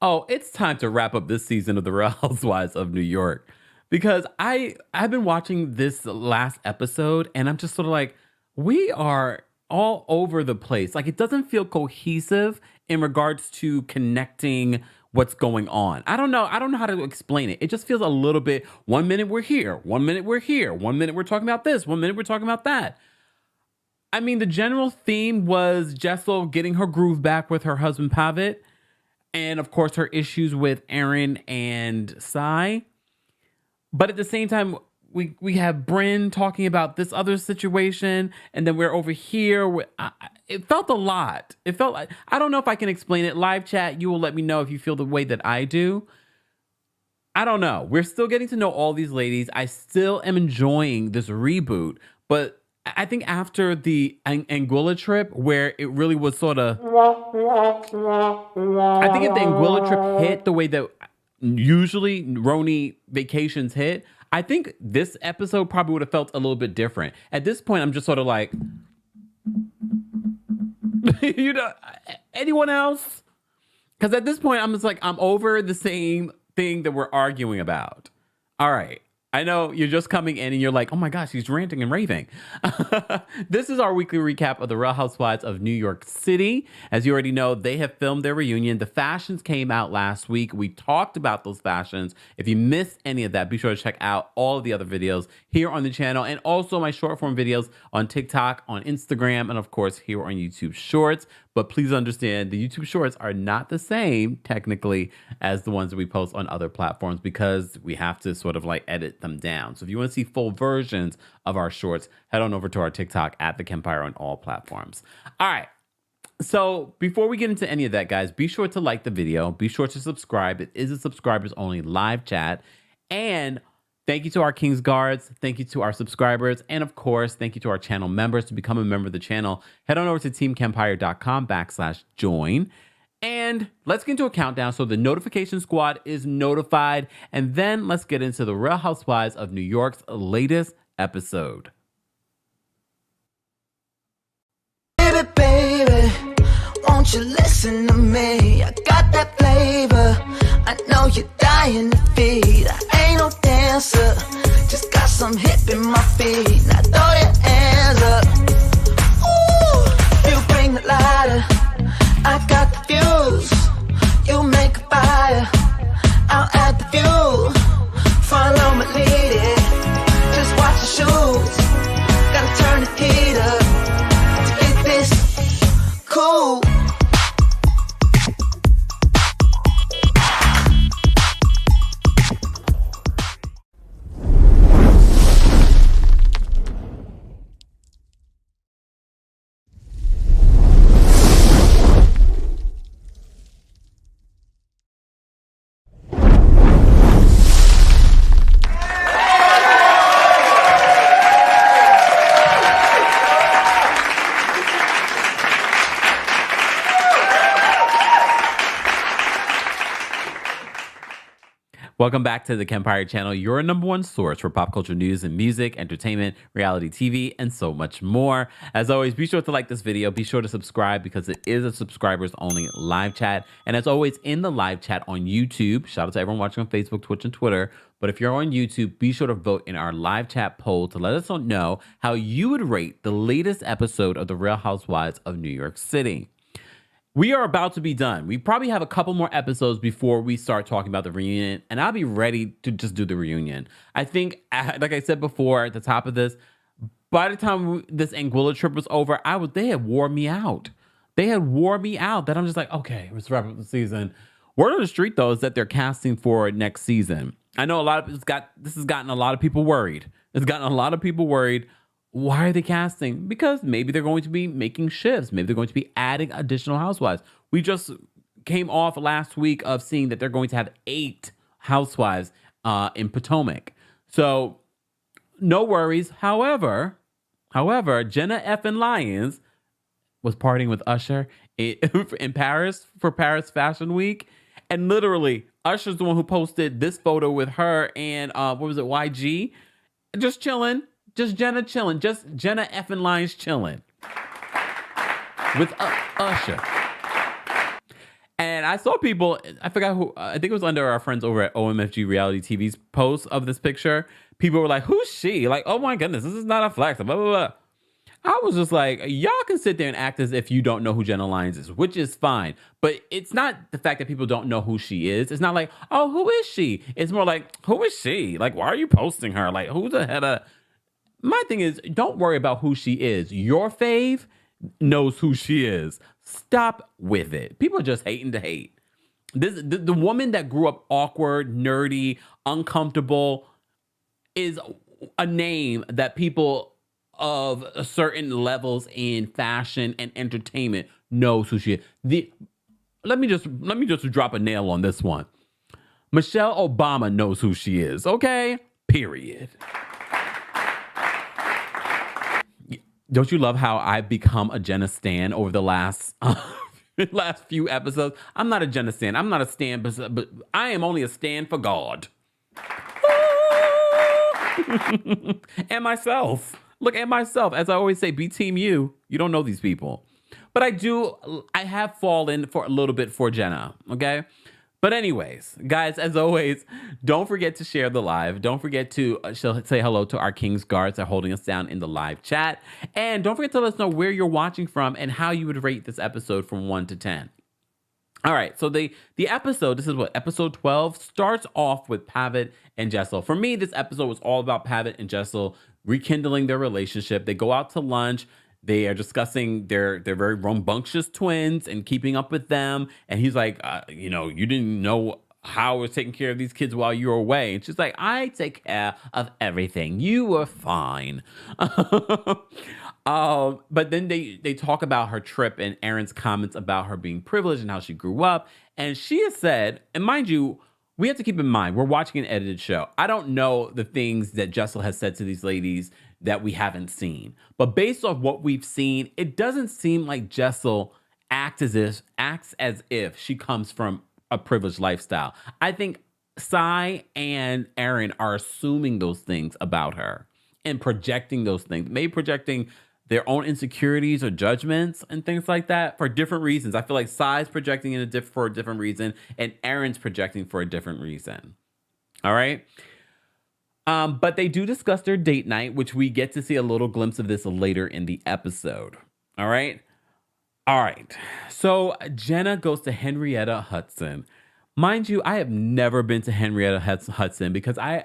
Oh, it's time to wrap up this season of The Real Housewives of New York because I've been watching this last episode and I'm just sort of like, we are all over the place. Like it doesn't feel cohesive in regards to connecting what's going on. I don't know. I don't know how to explain it. It just feels a little bit, 1 minute we're here, 1 minute we're here, 1 minute we're talking about this, 1 minute we're talking about that. I mean, the general theme was Jessel getting her groove back with her husband Pavit. And of course, her issues with Erin and Sai. But at the same time, we have Brynn talking about this other situation. And then we're over here. It felt a lot. It felt like, I don't know if I can explain it. Live chat, you will let me know if you feel the way that I do. I don't know. We're still getting to know all these ladies. I still am enjoying this reboot. But I think after the Anguilla trip, where it really was sort of, I think if the Anguilla trip hit the way that usually RHONY vacations hit, I think this episode probably would have felt a little bit different. At this point, I'm just sort of like, you know, anyone else? Because at this point, I'm just like, I'm over the same thing that we're arguing about. All right. I know you're just coming in and you're like, oh my gosh, he's ranting and raving. This is our weekly recap of the Real Housewives of New York City. As you already know, they have filmed their reunion. The fashions came out last week. We talked about those fashions. If you missed any of that, be sure to check out all of the other videos here on the channel and also my short form videos on TikTok, on Instagram, and of course here on YouTube Shorts. But please understand, the YouTube Shorts are not the same, technically, as the ones that we post on other platforms because we have to sort of like edit them down. So if you want to see full versions of our shorts, head on over to our TikTok at TheKempire on all platforms. All right. So before we get into any of that, guys, be sure to like the video. Be sure to subscribe. It is a subscribers only live chat. And thank you to our King's Guards. Thank you to our subscribers. And of course, thank you to our channel members. To become a member of the channel, head on over to TheKempire.com/join. And let's get into a countdown so the notification squad is notified. And then let's get into the Real Housewives of New York's latest episode. Baby, baby, won't you listen to me? I got that flavor. I know you're dying to feed. I ain't no dancer, just got some hip in my feet. Now throw your hands up. Ooh, you bring the lighter, I got the fuse. You make a fire, I'll add the fuel. Follow my lead, just watch the shoes. Gotta turn the heat up to get this cool. Welcome back to the Kempire channel, your number one source for pop culture news and music, entertainment, reality TV, and so much more. As always, be sure to like this video. Be sure to subscribe because it is a subscribers only live chat. And as always, in the live chat on YouTube, shout out to everyone watching on Facebook, Twitch, and Twitter. But if you're on YouTube, be sure to vote in our live chat poll to let us know how you would rate the latest episode of The Real Housewives of New York City. We are about to be done. We probably have a couple more episodes before we start talking about the reunion, and I'll be ready to just do the reunion. I think, like I said before at the top of this, by the time this Anguilla trip was over, they had wore me out. They had wore me out that I'm just like, okay, let's wrap up the season. Word on the street, though, is that they're casting for next season. I know this has gotten a lot of people worried. It's gotten a lot of people worried. Why are they casting? Because maybe they're going to be making shifts. Maybe they're going to be adding additional housewives. We just came off last week of seeing that they're going to have 8 housewives in Potomac. So no worries. However, Jenna F. and Lyons was partying with Usher in Paris for Paris Fashion Week. And literally, Usher's the one who posted this photo with her and, what was it, YG? Just chilling. Just Jenna chilling. Just Jenna F. and Lyons chilling with Usher. And I saw people, I forgot who, I think it was under our friends over at OMFG Reality TV's post of this picture. People were like, who's she? Like, oh my goodness, this is not a flex, blah, blah, blah. I was just like, y'all can sit there and act as if you don't know who Jenna Lyons is, which is fine. But it's not the fact that people don't know who she is. It's not like, oh, who is she? It's more like, who is she? Like, why are you posting her? Like, who's the head of... My thing is, don't worry about who she is. Your fave knows who she is. Stop with it. People are just hating to hate. The woman that grew up awkward, nerdy, uncomfortable is a name that people of certain levels in fashion and entertainment knows who she is. Let me just drop a nail on this one. Michelle Obama knows who she is, okay? Period. Don't you love how I've become a Jenna stan over the last few episodes? I'm not a Jenna stan. I'm not a stan, but I am only a stan for God. And myself. Look at myself. As I always say, be team you. You don't know these people. But I have fallen for a little bit for Jenna, okay? But anyways, guys, as always, don't forget to share the live. Don't forget to say hello to our King's Guards that are holding us down in the live chat. And don't forget to let us know where you're watching from and how you would rate this episode from 1 to 10. All right, so the episode, this is what, episode 12, starts off with Pavit and Jessel. For me, this episode was all about Pavit and Jessel rekindling their relationship. They go out to lunch. They are discussing their very rambunctious twins and keeping up with them. And he's like, you didn't know how I was taking care of these kids while you were away. And she's like, I take care of everything. You were fine. But then they talk about her trip and Erin's comments about her being privileged and how she grew up. And she has said, and mind you, we have to keep in mind, we're watching an edited show. I don't know the things that Jessel has said to these ladies that we haven't seen. But based off what we've seen, it doesn't seem like Jessel acts as if she comes from a privileged lifestyle. I think Sai and Erin are assuming those things about her and projecting those things, maybe projecting their own insecurities or judgments and things like that for different reasons. I feel like Sai's projecting for a different reason and Erin's projecting for a different reason. All right. But they do discuss their date night, which we get to see a little glimpse of this later in the episode. All right. So Jenna goes to Henrietta Hudson. Mind you, I have never been to Henrietta Hudson because I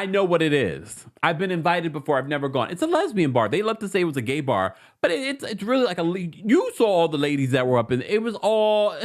know what it is. I've been invited before. I've never gone. It's a lesbian bar. They love to say it was a gay bar, but it's really like you saw all the ladies that were up in it. Was all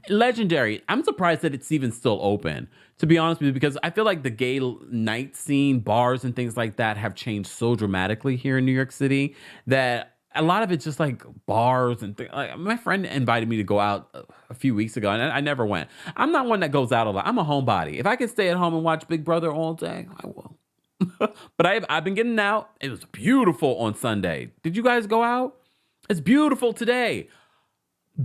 legendary. I'm surprised that it's even still open, to be honest with you, because I feel like the gay night scene, bars and things like that have changed so dramatically here in New York City that a lot of it's just like bars and things. Like my friend invited me to go out a few weeks ago and I never went. I'm not one that goes out a lot. I'm a homebody. If I can stay at home and watch Big Brother all day, I will. But I've been getting out. It was beautiful on Sunday. Did you guys go out? It's beautiful today.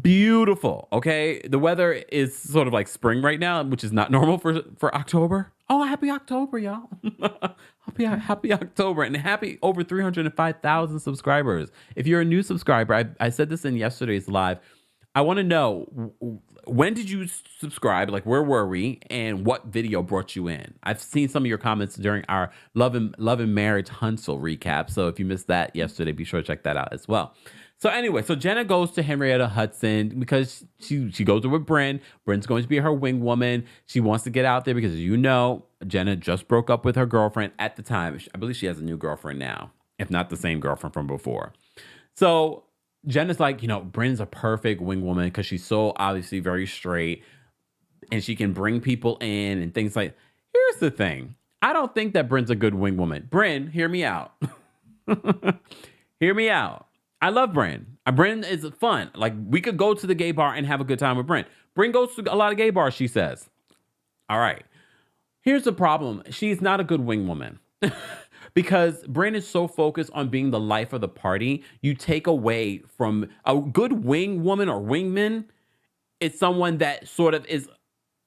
Beautiful. Okay. The weather is sort of like spring right now, which is not normal for October. Oh, happy October, y'all. happy October and happy over 305,000 subscribers. If you're a new subscriber, I said this in yesterday's live. I want to know, when did you subscribe? Like, where were we? And what video brought you in? I've seen some of your comments during our Love and Marriage Huntsville recap. So if you missed that yesterday, be sure to check that out as well. So anyway, so Jenna goes to Henrietta Hudson because she goes there with Brynn. Brynn's going to be her wing woman. She wants to get out there because, Jenna just broke up with her girlfriend at the time. I believe she has a new girlfriend now, if not the same girlfriend from before. So Jenna's like, Brynn's a perfect wing woman because she's so obviously very straight and she can bring people in and things like. Here's the thing. I don't think that Brynn's a good wing woman. Brynn, hear me out. Hear me out. I love Brynn. Brynn is fun. Like, we could go to the gay bar and have a good time with Brynn. Brynn goes to a lot of gay bars, she says. All right. Here's the problem. She's not a good wing woman. Because Brynn is so focused on being the life of the party, you take away from a good wing woman or wingman. It's someone that sort of is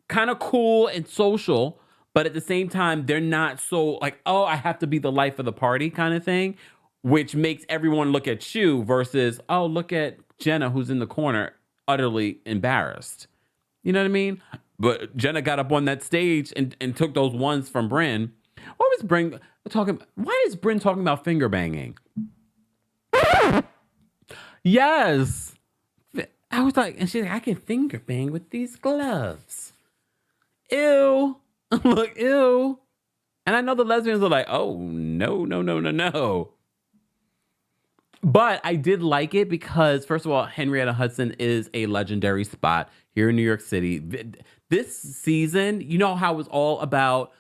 kind of cool and social, but at the same time, they're not so like, oh, I have to be the life of the party kind of thing, which makes everyone look at you versus, oh, look at Jenna who's in the corner. utterly embarrassed. You know what I mean? But Jenna got up on that stage and took those ones from Brynn. What was Brynn talking? Why is Brynn talking about finger banging? Yes. I was like, and she's like, I can finger bang with these gloves. Ew. Look, ew. And I know the lesbians are like, oh, no, no, no, no, no. But I did like it because, first of all, Henrietta Hudson is a legendary spot here in New York City. This season, you know how it was all about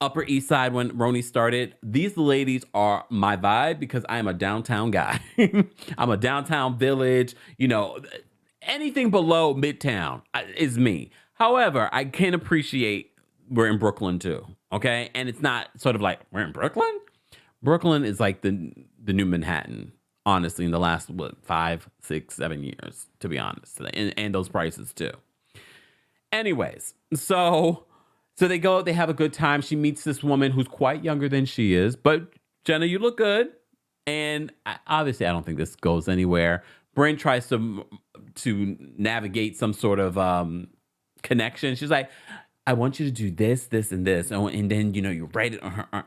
Upper East Side when RHONY started? These ladies are my vibe because I am a downtown guy. I'm a downtown village. You know, anything below Midtown is me. However, I can appreciate we're in Brooklyn too, okay? And it's not sort of like, we're in Brooklyn? Brooklyn is like the new Manhattan. Honestly, in the last, 5, 6, 7 years, to be honest. And those prices, too. Anyways, so they go, they have a good time. She meets this woman who's quite younger than she is. But, Jenna, you look good. And obviously, I don't think this goes anywhere. Brynn tries to navigate some sort of connection. She's like, I want you to do this, this, and this. And then, you write it on her arm.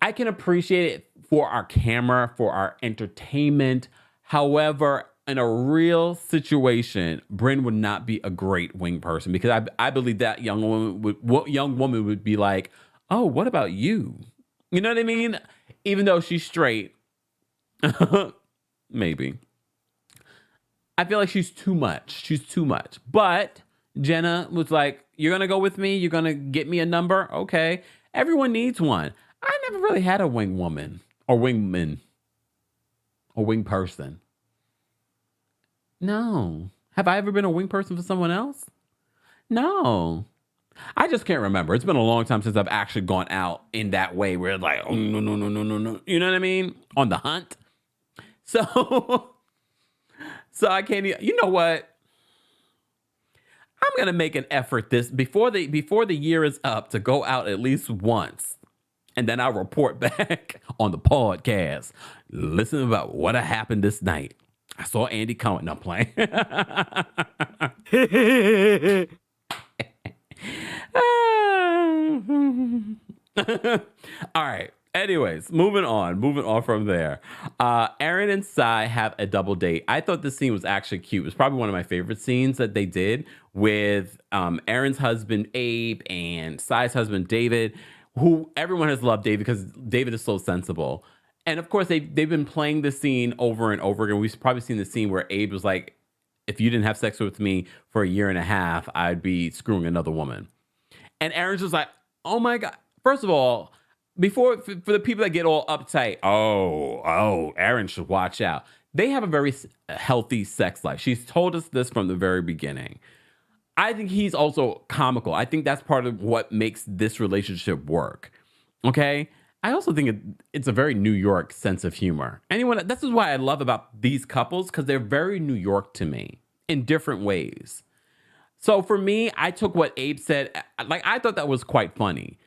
I can appreciate it for our camera, for our entertainment. However, in a real situation, Brynn would not be a great wing person because I believe that young woman would be like, oh, what about you? You know what I mean? Even though she's straight, maybe. I feel like she's too much. She's too much. But Jenna was like, you're going to go with me? You're going to get me a number? Okay. Everyone needs one. I never really had a wing woman or wingman or wing person. No. Have I ever been a wing person for someone else? No. I just can't remember. It's been a long time since I've actually gone out in that way where it's like, oh, no, no, no, no, no, no. You know what I mean? On the hunt. So I can't, you know what? I'm going to make an effort before the year is up to go out at least once. And then I'll report back on the podcast. Listen about what happened this night. I saw Andy Cohen. No, I'm playing. All right. Anyways, moving on from there. Erin and Sai have a double date. I thought this scene was actually cute. It was probably one of my favorite scenes that they did with Erin's husband, Abe, and Sai's husband, David, who everyone has loved David because David is so sensible. And of course, they've been playing the scene over and over again. We've probably seen the scene where Abe was like, if you didn't have sex with me for a year and a half, I'd be screwing another woman. And Erin's just like, oh my God. First of all, for the people that get all uptight, oh, Erin should watch out. They have a very healthy sex life. She's told us this from the very beginning. I think he's also comical. I think that's part of what makes this relationship work. Okay? I also think it's a very New York sense of humor. This is why I love about these couples, because they're very New York to me in different ways. So for me, I took what Abe said. Like, I thought that was quite funny.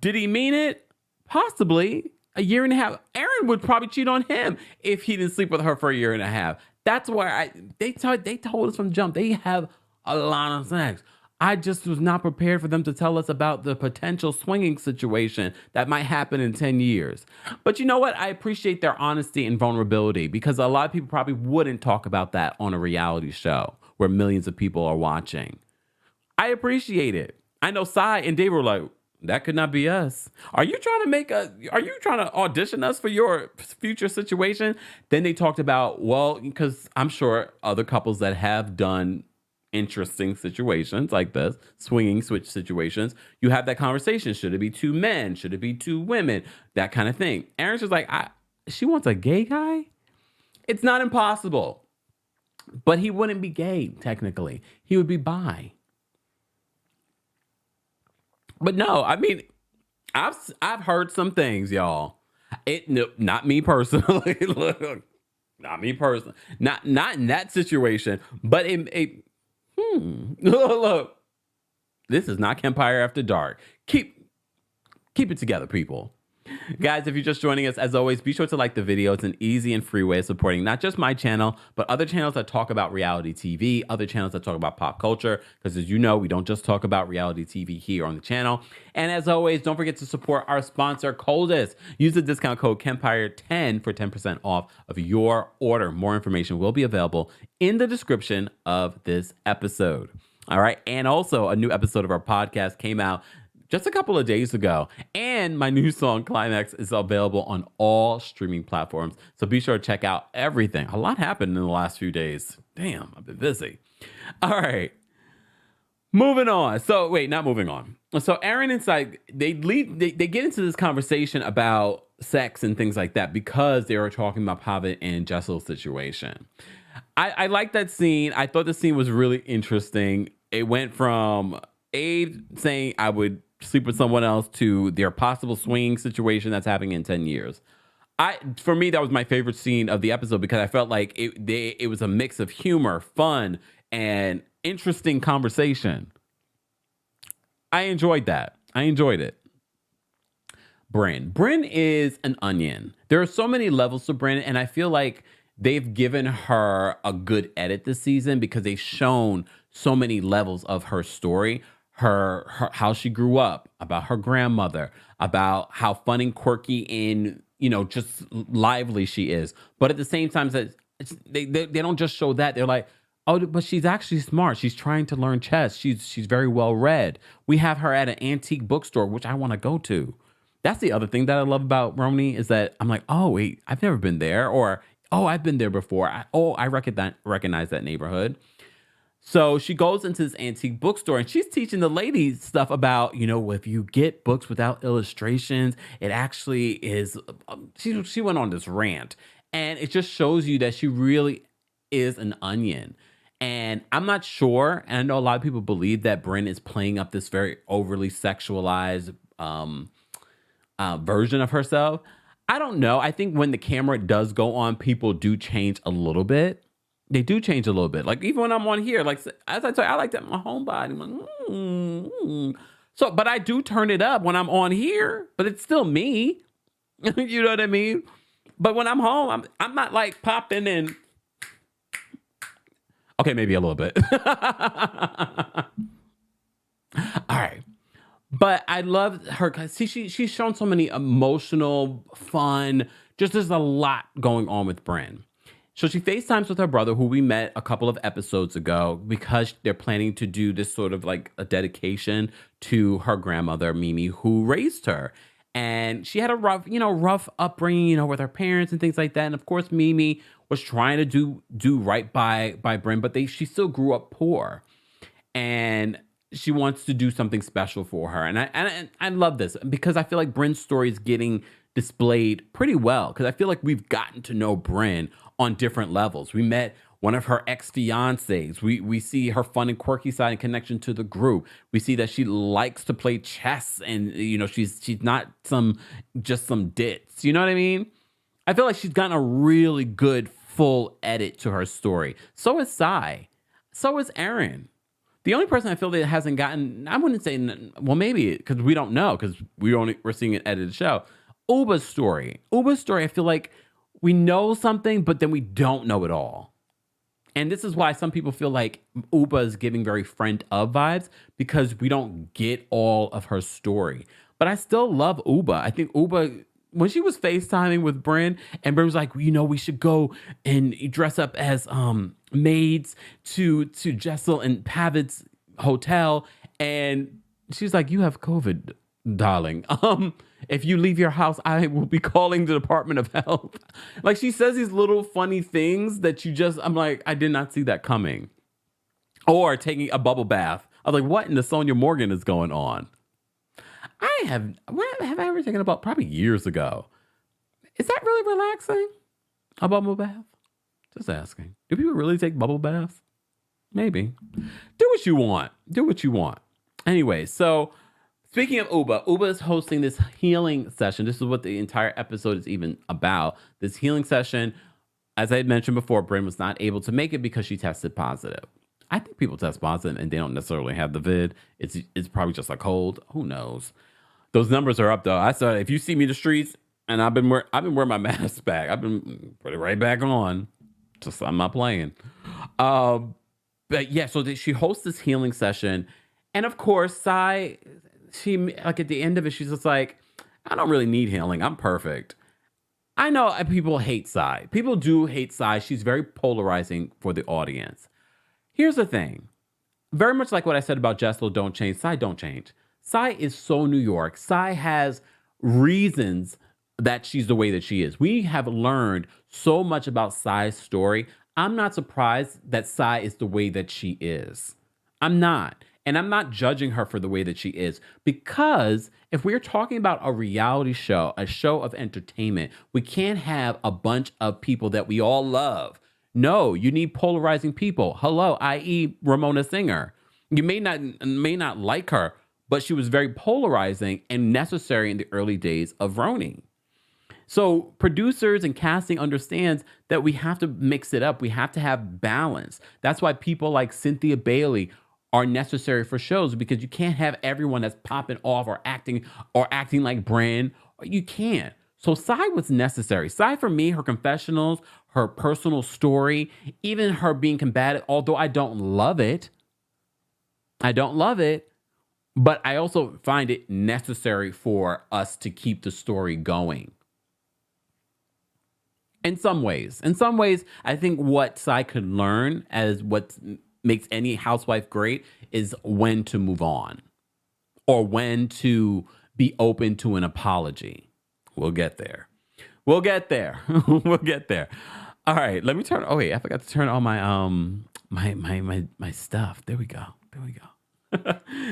Did he mean it? Possibly. A year and a half. Erin would probably cheat on him if he didn't sleep with her for a year and a half. That's why they told us from jump. They have a lot of sex. I just was not prepared for them to tell us about the potential swinging situation that might happen in 10 years. But you know what? I appreciate their honesty and vulnerability because a lot of people probably wouldn't talk about that on a reality show where millions of people are watching. I appreciate it. I know Sai and Dave were like, that could not be us. Are you trying to audition us for your future situation? Then they talked about, well, because I'm sure other couples that have done interesting situations like this, swinging switch situations, you have that conversation. Should it be 2 men? Should it be 2 women? That kind of thing. Erin's just like, she wants a gay guy? It's not impossible. But he wouldn't be gay, technically. He would be bi. But no, I mean, I've heard some things, y'all. Not me personally. Look, not me personally. Not in that situation, but look, this is not Kempire After Dark. Keep it together, people. Guys, if you're just joining us, as always, be sure to like the video. It's an easy and free way of supporting not just my channel, but other channels that talk about reality TV, other channels that talk about pop culture. Because as you know, we don't just talk about reality TV here on the channel. And as always, don't forget to support our sponsor, Coldest. Use the discount code Kempire10 for 10% off of your order. More information will be available in the description of this episode. All right. And also, a new episode of our podcast came out just a couple of days ago. And my new song, Climax, is available on all streaming platforms. So be sure to check out everything. A lot happened in the last few days. Damn, I've been busy. All right. Moving on. So wait, not moving on. So Erin and Sai, they get into this conversation about sex and things like that because they were talking about Pavit and Jessel's situation. I like that scene. I thought the scene was really interesting. It went from Abe saying I would sleep with someone else to their possible swinging situation that's happening in 10 years. For me, that was my favorite scene of the episode because I felt like it was a mix of humor, fun, and interesting conversation. I enjoyed that. I enjoyed it. Brynn is an onion. There are so many levels to Brynn, and I feel like they've given her a good edit this season because they've shown so many levels of her story. Her how she grew up, about her grandmother, about how fun and quirky and just lively she is. But at the same time, they don't just show that. They're like, oh, but she's actually smart. She's trying to learn chess. She's very well read. We have her at an antique bookstore, which I want to go to. That's the other thing that I love about RHONY is that I'm like, oh wait, I've never been there, or oh, I've been there before. I recognize that neighborhood. So she goes into this antique bookstore and she's teaching the ladies stuff about, if you get books without illustrations, it actually is. She went on this rant and it just shows you that she really is an onion. And I'm not sure. And I know a lot of people believe that Brynn is playing up this very overly sexualized version of herself. I don't know. I think when the camera does go on, people do change a little bit. They do change a little bit. Like even when I'm on here, like as I tell you, I like that in my homebody. Like, So, but I do turn it up when I'm on here, but it's still me. You know what I mean? But when I'm home, I'm not like popping in. Okay, maybe a little bit. All right. But I love her because she's shown so many emotional, fun, just there's a lot going on with Brynn. So she FaceTimes with her brother, who we met a couple of episodes ago, because they're planning to do this sort of like a dedication to her grandmother, Mimi, who raised her. And she had a rough upbringing, with her parents and things like that. And of course, Mimi was trying to do right by Brynn, but she still grew up poor. And she wants to do something special for her. And I love this because I feel like Brynn's story is getting displayed pretty well because I feel like we've gotten to know Brynn on different levels. We met one of her ex-fiancés. We see her fun and quirky side and connection to the group. We see that she likes to play chess and she's not some ditz. You know what I mean? I feel like she's gotten a really good full edit to her story. So is Sai. So is Erin. The only person I feel that hasn't gotten, I wouldn't say, well, maybe because we don't know because we're seeing an edited show. Ubah's story, I feel like we know something, but then we don't know it all. And this is why some people feel like Ubah is giving very friend of vibes because we don't get all of her story. But I still love Ubah. I think Ubah, when she was FaceTiming with Brynn, and Brynn was like, we should go and dress up as maids to Jessel and Pavit's hotel. And she's like, you have COVID, darling. If you leave your house, I will be calling the Department of Health. Like she says these little funny things that I'm like, I did not see that coming. Or taking a bubble bath. I was like, what in the Sonia Morgan is going on? Have I ever taken a bubble? Probably years ago. Is that really relaxing? A bubble bath? Just asking. Do people really take bubble baths? Maybe. Do what you want. Do what you want. Anyway, so speaking of Ubah is hosting this healing session. This is what the entire episode is even about. This healing session, as I had mentioned before, Brynn was not able to make it because she tested positive. I think people test positive and they don't necessarily have the vid. It's probably just a cold. Who knows? Those numbers are up though. I saw if you see me in the streets and I've been wearing my mask back. I've been put it right back on. Just I'm not playing. Um, but yeah, so she hosts this healing session, and of course, Sai, she like at the end of it, she's just like, I don't really need healing. I'm perfect. I know people hate Sai. People do hate Sai. She's very polarizing for the audience. Here's the thing. Very much like what I said about Jessel, don't change. Sai don't change. Sai is so New York. Sai has reasons that she's the way that she is. We have learned so much about Sai's story. I'm not surprised that Sai is the way that she is. I'm not. And I'm not judging her for the way that she is, because if we're talking about a reality show, a show of entertainment, we can't have a bunch of people that we all love. No, you need polarizing people. Hello, i.e. Ramona Singer. You may not like her, but she was very polarizing and necessary in the early days of RHONY. So producers and casting understands that we have to mix it up. We have to have balance. That's why people like Cynthia Bailey are necessary for shows, because you can't have everyone that's popping off or acting like Brynn. You can't. So Sai was necessary. Sai, for me, her confessionals, her personal story, even her being combative, although I don't love it. But I also find it necessary for us to keep the story going. In some ways, I think what Sai could learn as what makes any housewife great is when to move on or when to be open to an apology. We'll get there. We'll get there. All right, let me turn. Oh wait, I forgot to turn on my my stuff. There we go.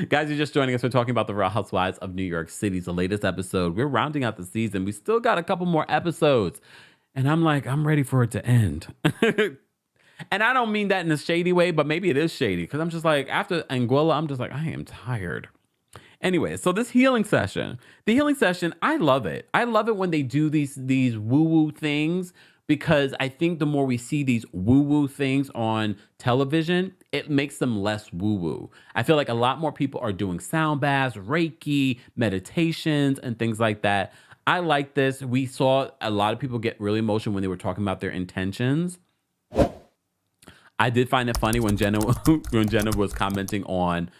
Guys, you're just joining us. We're talking about the Real Housewives of New York City's the latest episode. We're rounding out the season. We still got a couple more episodes. And I'm ready for it to end. And I don't mean that in a shady way, but maybe it is shady, because I'm just like, after Anguilla, I'm just like, I am tired. Anyway, so the healing session, I love it. I love it when they do these woo-woo things, because I think the more we see these woo-woo things on television, it makes them less woo-woo. I feel like a lot more people are doing sound baths, Reiki, meditations, and things like that. I like this. We saw a lot of people get really emotional when they were talking about their intentions. I did find it funny when Jenna was commenting on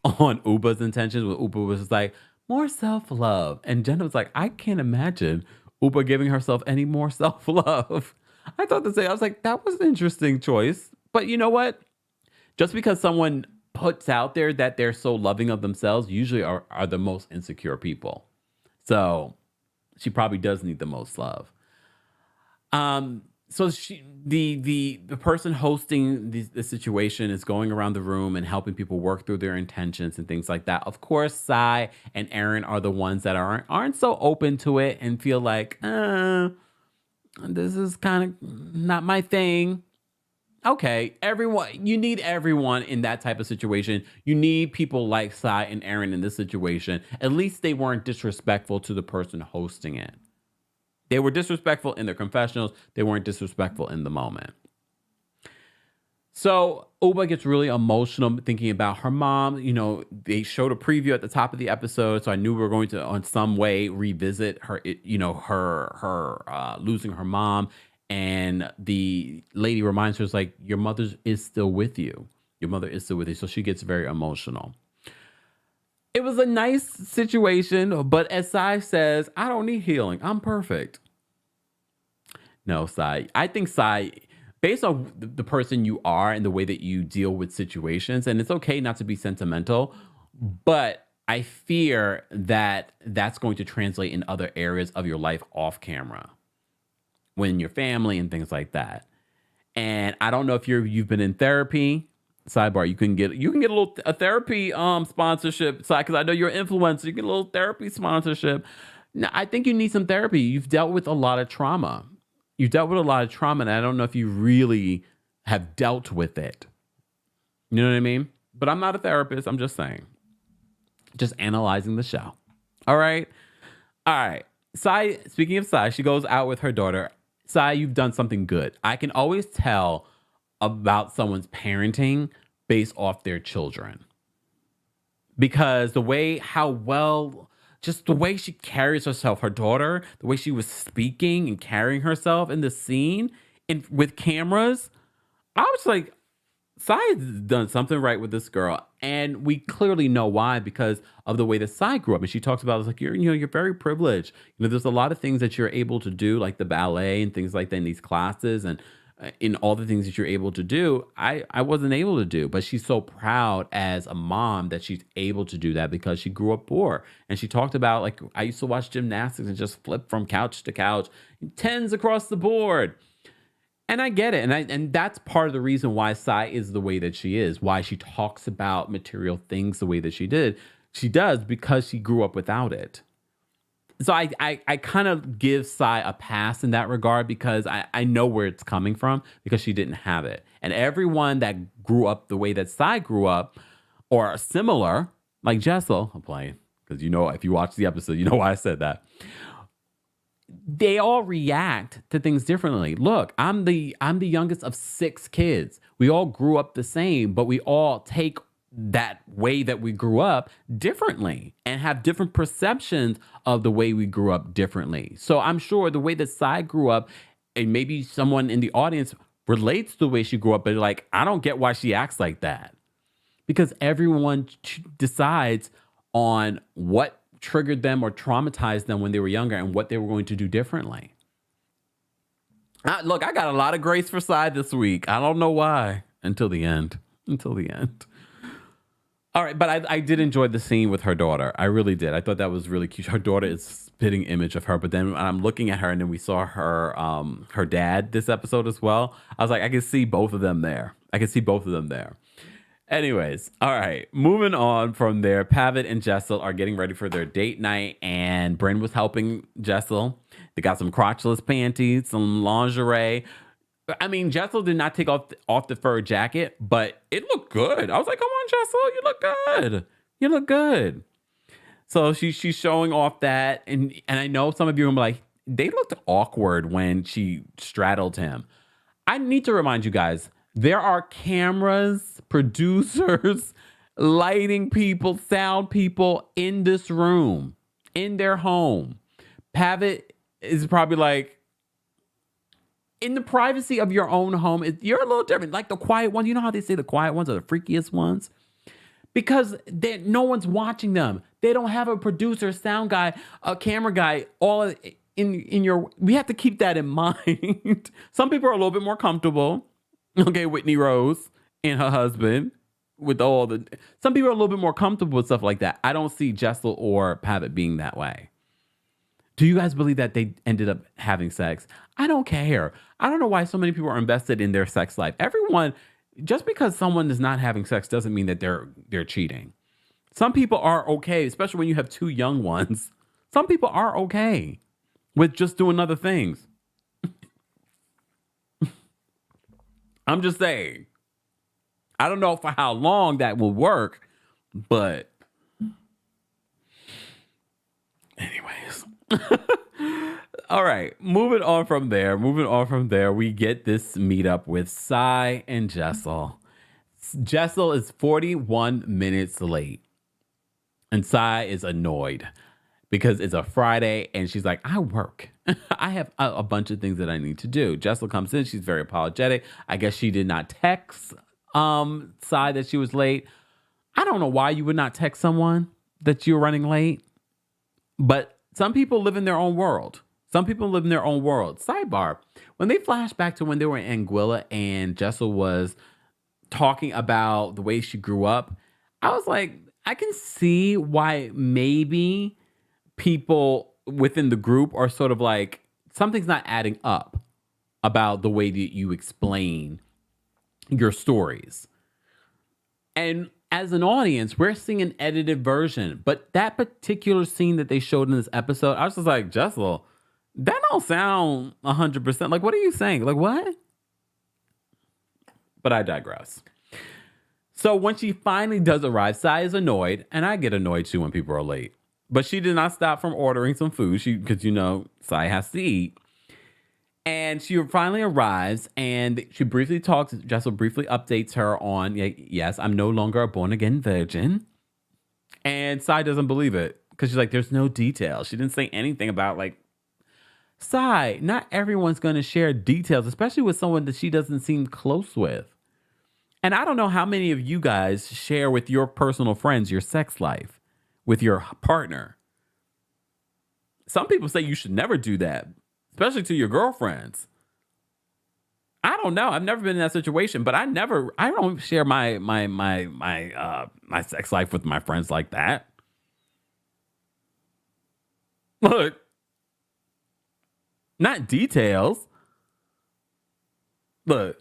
Ubah's intentions, when Ubah was like, more self-love. And Jenna was like, I can't imagine Ubah giving herself any more self-love. I thought I was like, that was an interesting choice. But you know what? Just because someone puts out there that they're so loving of themselves, usually are the most insecure people. So she probably does need the most love. So the person hosting the situation is going around the room and helping people work through their intentions and things like that. Of course, Sai and Erin are the ones that aren't so open to it and feel like, this is kind of not my thing. Okay, you need everyone in that type of situation. You need people like Sai and Erin in this situation. At least they weren't disrespectful to the person hosting it. They were disrespectful in their confessionals. They weren't disrespectful in the moment. So Ubah gets really emotional thinking about her mom. You know, they showed a preview at the top of the episode, so I knew we were going to, on some way, revisit her. Her losing her mom, and the lady reminds her, like, your mother is still with you. Your mother is still with you. So she gets very emotional. It was a nice situation, but as Sai says, I don't need healing. I'm perfect. No, Sai. I think Sai, based on the person you are and the way that you deal with situations, and it's okay not to be sentimental, but I fear that that's going to translate in other areas of your life off camera, when your family and things like that. And I don't know if you've been in therapy. Sidebar, you can get a therapy sponsorship, because I know you're an influencer. You get a little therapy sponsorship. Now, I think you need some therapy. You've dealt with a lot of trauma. And I don't know if you really have dealt with it. You know what I mean? But I'm not a therapist. I'm just saying. Just analyzing the show. All right. Sai, speaking of Sai, she goes out with her daughter. Sai, you've done something good. I can always tell about someone's parenting based off their children, because the way how well just the way she carries herself, her daughter, the way she was speaking and carrying herself in the scene and with cameras, I was like, Sai has done something right with this girl, and we clearly know why because of the way that Sai grew up. And she talks about it's like you're very privileged. There's a lot of things that you're able to do, like the ballet and things like that in these classes, and in all the things that you're able to do. I wasn't able to do, but she's so proud as a mom that she's able to do that because she grew up poor. And she talked about like I used to watch gymnastics and just flip from couch to couch, tens across the board. And I get it. And that's part of the reason why Sai is the way that she is, why she talks about material things the way that she did. She does because she grew up without it. So I kind of give Sai a pass in that regard because I know where it's coming from because she didn't have it. And everyone that grew up the way that Sai grew up or similar, like Jessel, I'm playing because if you watch the episode, you know why I said that. They all react to things differently. Look, I'm the youngest of 6 kids. We all grew up the same, but we all take that way that we grew up differently and have different perceptions of the way we grew up differently. So I'm sure the way that Sai grew up, and maybe someone in the audience relates to the way she grew up, but they're like, I don't get why she acts like that. Because everyone decides on what triggered them or traumatized them when they were younger and what they were going to do differently. Look, I got a lot of grace for Sai this week. I don't know why until the end. All right, but I did enjoy the scene with her daughter. I really did. I thought that was really cute. Her daughter is a spitting image of her, but then I'm looking at her and then we saw her dad this episode as well. I was like, I can see both of them there. Anyways, all right, moving on from there, Pavit and Jessel are getting ready for their date night, and Brynn was helping Jessel. They got some crotchless panties, some lingerie. I mean, Jessel did not take off the fur jacket, but it looked good. I was like, come on, Jessel, you look good. So she's showing off that, and I know some of you are like, they looked awkward when she straddled him. I need to remind you guys, there are cameras, producers, lighting people, sound people in this room, in their home. Pavit is probably like, in the privacy of your own home, you're a little different. Like the quiet ones, you know how they say the quiet ones are the freakiest ones? Because no one's watching them. They don't have a producer, sound guy, a camera guy, all in your... We have to keep that in mind. Some people are a little bit more comfortable. Okay, Whitney Rose and her husband with all the... Some people are a little bit more comfortable with stuff like that. I don't see Jessel or Pavit being that way. Do you guys believe that they ended up having sex? I don't care. I don't know why so many people are invested in their sex life. Everyone, just because someone is not having sex doesn't mean that they're cheating. Some people are okay, especially when you have 2 young ones. Some people are okay with just doing other things. I'm just saying. I don't know for how long that will work, but anyways. All right, moving on from there, we get this meetup with Sai and Jessel. Jessel is 41 minutes late, and Sai is annoyed because it's a Friday, and she's like, I work. I have a bunch of things that I need to do. Jessel comes in, she's very apologetic. I guess she did not text Sai that she was late. I don't know why you would not text someone that you're running late, but some people live in their own world. Sidebar, when they flash back to when they were in Anguilla and Jessel was talking about the way she grew up, I was like, I can see why maybe people within the group are sort of like, something's not adding up about the way that you explain your stories. And as an audience, we're seeing an edited version. But that particular scene that they showed in this episode, I was just like, Jessel, that don't sound 100%. Like, what are you saying? Like, what? But I digress. So when she finally does arrive, Sai is annoyed, and I get annoyed too when people are late. But she did not stop from ordering some food, because Sai has to eat. And she finally arrives, and she briefly talks. Jessel briefly updates her on, yes, I'm no longer a born again virgin. And Sai doesn't believe it Because she's like, there's no details. She didn't say anything about like, Sai, not everyone's going to share details, especially with someone that she doesn't seem close with. And I don't know how many of you guys share with your personal friends your sex life with your partner. Some people say you should never do that, especially to your girlfriends. I don't know. I've never been in that situation, but I don't share my sex life with my friends like that. Look, not details. Look,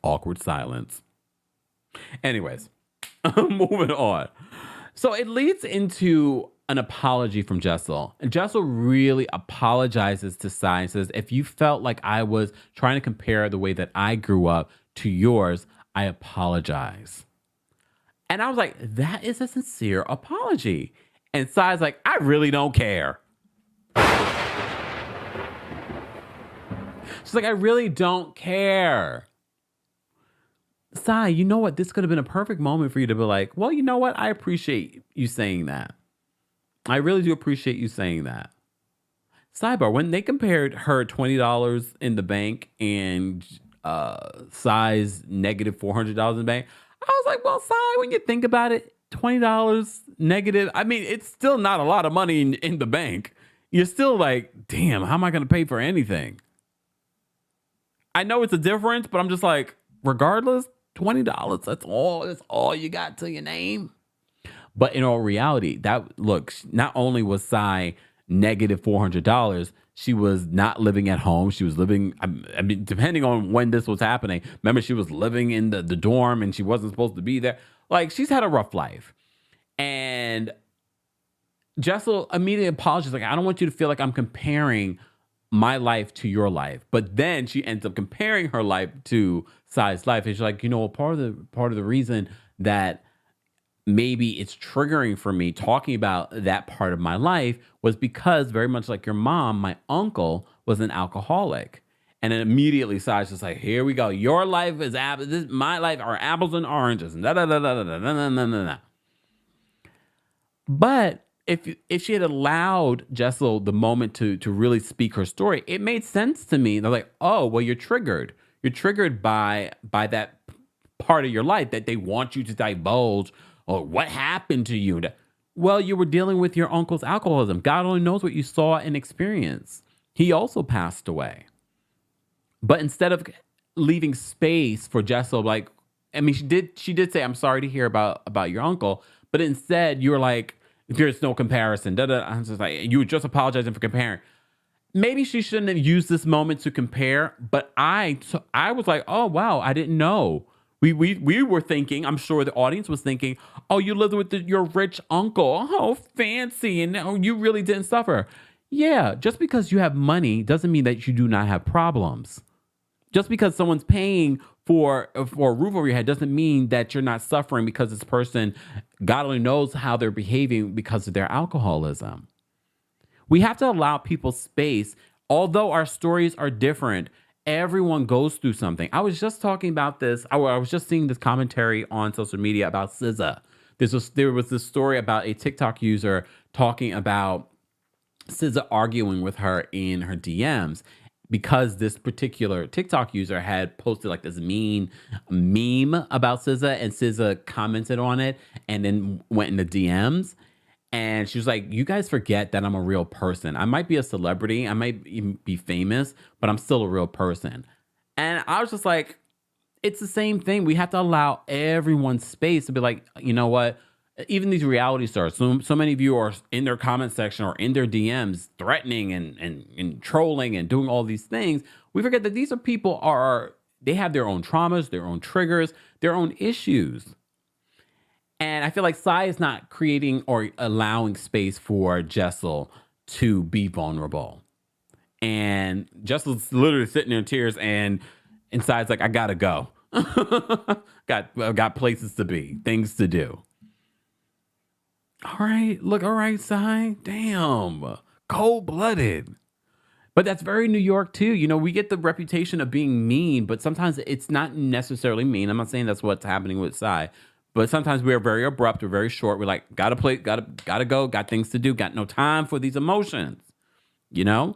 awkward silence. Anyways, moving on. So it leads into an apology from Jessel. And Jessel really apologizes to Sai and says, if you felt like I was trying to compare the way that I grew up to yours, I apologize. And I was like, that is a sincere apology. And Sai's like, I really don't care. She's like, I really don't care. Sai, you know what? This could have been a perfect moment for you to be like, well, you know what? I appreciate you saying that. I really do appreciate you saying that. Sidebar, when they compared her $20 in the bank and Sai's negative $400 in the bank, I was like, well, Sai, when you think about it, $20 negative, I mean, it's still not a lot of money in the bank. You're still like, damn, how am I going to pay for anything? I know it's a difference, but I'm just like, regardless, $20, that's all you got to your name. But in all reality, not only was Sai negative $400, she was not living at home. She was living, I mean, depending on when this was happening. Remember, she was living in the dorm and she wasn't supposed to be there. Like, she's had a rough life. And Jessel immediately apologized. Like, I don't want you to feel like I'm comparing my life to your life. But then she ends up comparing her life to Sai's life. And she's like, you know, part of the reason that maybe it's triggering for me talking about that part of my life was because, very much like your mom, my uncle was an alcoholic. And then immediately Sai's just like, here we go. Your life is my life are apples and oranges. And da da da da da da da da da da. But if she had allowed Jessel the moment to really speak her story, it made sense to me. They're like, oh, well, you're triggered. You're triggered by that part of your life that they want you to divulge. Or what happened to you? Well, you were dealing with your uncle's alcoholism. God only knows what you saw and experienced. He also passed away. But instead of leaving space for Jessel, like, I mean, she did say, I'm sorry to hear about your uncle. But instead, you were like, there's no comparison. I'm just like, you were just apologizing for comparing. Maybe she shouldn't have used this moment to compare. But I was like, oh, wow, I didn't know. We were thinking, I'm sure the audience was thinking, oh, you lived with your rich uncle. Oh, fancy. And oh, you really didn't suffer. Yeah, just because you have money doesn't mean that you do not have problems. Just because someone's paying for a roof over your head doesn't mean that you're not suffering because this person, God only knows how they're behaving because of their alcoholism. We have to allow people space. Although our stories are different, everyone goes through something. I was just talking about this. I was just seeing this commentary on social media about SZA. There was this story about a TikTok user talking about SZA arguing with her in her DMs because this particular TikTok user had posted like this mean meme about SZA, and SZA commented on it and then went in the DMs. And she was like, you guys forget that I'm a real person. I might be a celebrity. I might even be famous, but I'm still a real person. And I was just like, it's the same thing. We have to allow everyone space to be like, you know what? Even these reality stars, so many of you are in their comment section or in their DMs threatening and trolling and doing all these things. We forget that these are people they have their own traumas, their own triggers, their own issues. And I feel like Sai is not creating or allowing space for Jessel to be vulnerable. And Jessel's literally sitting there in tears, and Sai's like, I gotta go. got places to be, things to do. All right, Sai. Damn. Cold-blooded. But that's very New York too. You know, we get the reputation of being mean, but sometimes it's not necessarily mean. I'm not saying that's what's happening with Sai. But sometimes we're very abrupt, we're very short. We're like, gotta go, got things to do, got no time for these emotions, you know?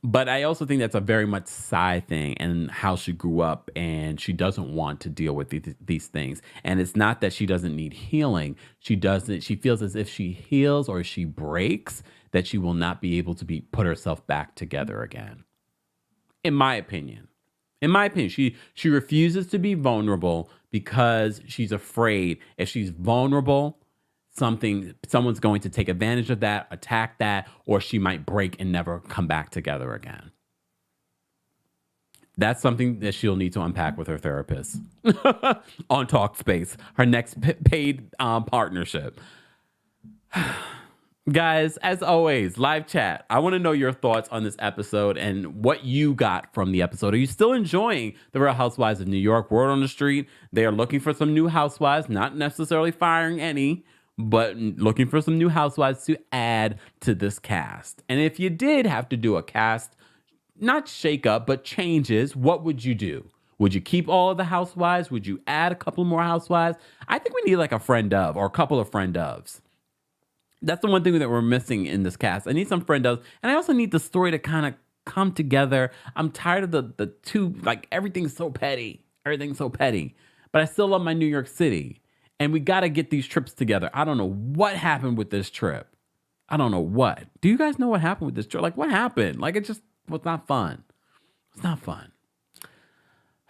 But I also think that's a very much Sai thing and how she grew up, and she doesn't want to deal with these things. And it's not that she doesn't need healing. She feels as if she heals or she breaks, that she will not be able to put herself back together again. In my opinion, she refuses to be vulnerable because she's afraid if she's vulnerable, someone's going to take advantage of that, attack that, or she might break and never come back together again. That's something that she'll need to unpack with her therapist on Talkspace, her next paid partnership. Guys, as always, live chat. I want to know your thoughts on this episode and what you got from the episode. Are you still enjoying the Real Housewives of New York? Word on the street, they are looking for some new housewives, not necessarily firing any, but looking for some new housewives to add to this cast. And if you did have to do a cast, not shake up, but changes, what would you do? Would you keep all of the housewives? Would you add a couple more housewives? I think we need like a friend of or a couple of friend ofs. That's the one thing that we're missing in this cast. I need some friend ofs. And I also need the story to kind of come together. I'm tired of the two, like everything's so petty. Everything's so petty. But I still love my New York City. And we got to get these trips together. I don't know what happened with this trip. I don't know what. Do you guys know what happened with this trip? Like, what happened? Like, it just was not fun. It's not fun.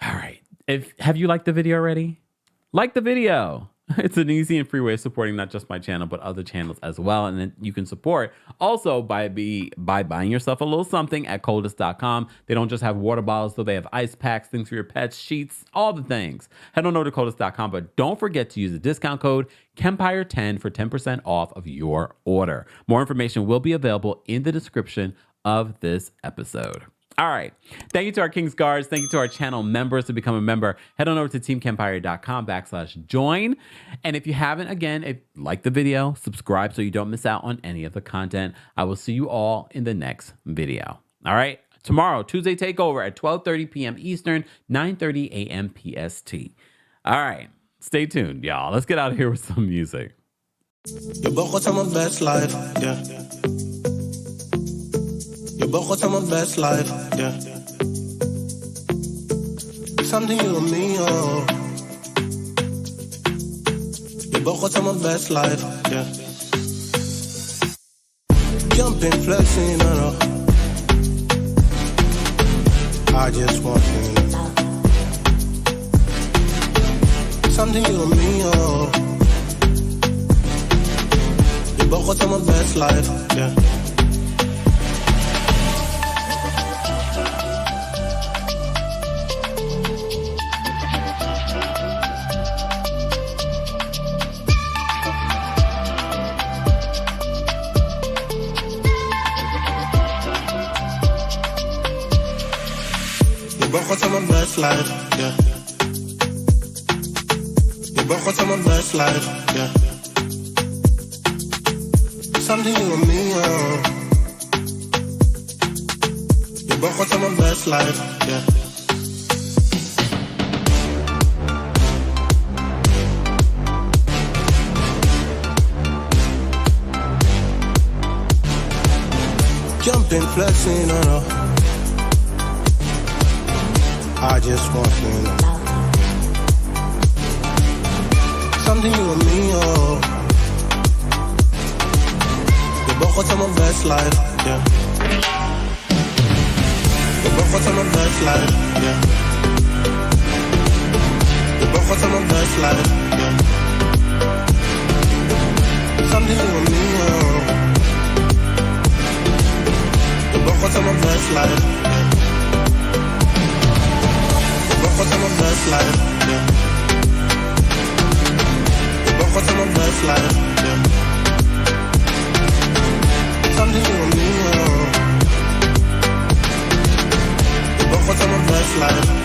All right. Have you liked the video already? Like the video. It's an easy and free way of supporting not just my channel, but other channels as well. And then you can support also by buying yourself a little something at coldest.com. They don't just have water bottles, though. They have ice packs, things for your pets, sheets, all the things. Head on over to coldest.com, but don't forget to use the discount code Kempire10 for 10% off of your order. More information will be available in the description of this episode. All right. Thank you to our King's Guards. Thank you to our channel members. To become a member, head on over to TheKempire.com/join. And if you haven't, again, like the video, subscribe so you don't miss out on any of the content. I will see you all in the next video. All right. Tomorrow, Tuesday Takeover at 12:30 p.m. Eastern, 9:30 a.m. PST. All right. Stay tuned, y'all. Let's get out of here with some music. Je begon aan mijn best life, yeah. Je begon aan mijn best life, yeah. Something you and me, oh. Je begon aan mijn best life, yeah. Jumping, flexing, no. I just want you. Something you and me, oh. Je begon aan mijn best life, yeah. Je begon aan mijn best life, yeah. Je begon aan mijn best life, yeah. Something you and me, oh. Je begon aan mijn best life, yeah. Jumping, flexing, no. I just want you to know. Something you and me, oh. Je begon aan mijn best life, yeah. Je begon aan mijn best life, yeah. Je begon aan mijn best life, yeah. Something you and me, oh. Je begon aan mijn best life, yeah. What's on my best life, yeah. What's on my best life, yeah. Something you and me, oh. What's on my best life.